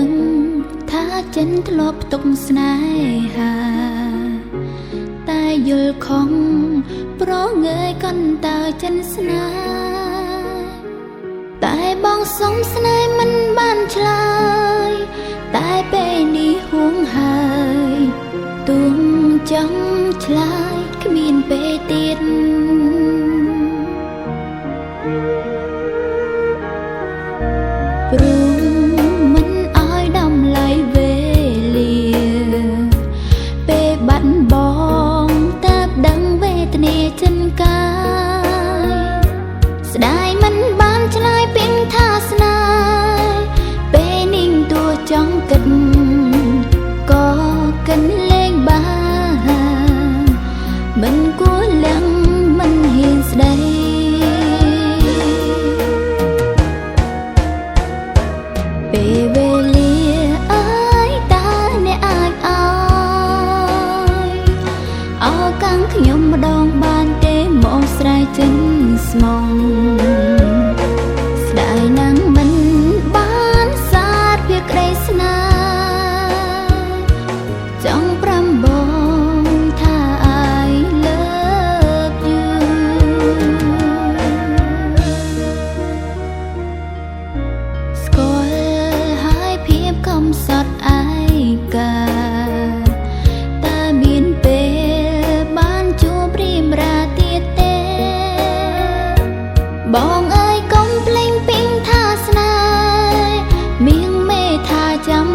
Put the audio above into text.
ដឹងថាចិនធ្លាប់ទុកស្នេហាតែយល់ខំប្រងើយកន្តើចិនស្នេហ៍តែបងសុំស្នេហ៍មិនបានឆ្លើយតែពេលនេះហួងហើយទួងចង់ឆ្លើយគ្មានពេលទៀតព្រោះមិនឲ្យដំឡៃវេលាពេលបាត់បងតែដឹងវេទនាចិនកាយស្ដាយមិនបានឆ្លើយពេញថាស្នេហ៍ពេលនាងទួចង់គិតក៏កិនលេងបានមិនគួរលះមិនហ៊ានស្ដីពេលវេលាអើយតើអ្នកអាចអោកាំងខ្ញុំម្ដងបានទេមកស្រែកចិនស្មងស្ដាយណាស់មិនបានសារពីក្ដីស្នេហ៍ចង់ប្រាំបងថា I love you ស្គាល់ហើយភាពកំសត់ឯកាតើមានពេលបានជួបរៀមរាទៀតទេបងអើយកុំភ្លេងពីងថាស្នេហ៍មៀងមេថាចាំ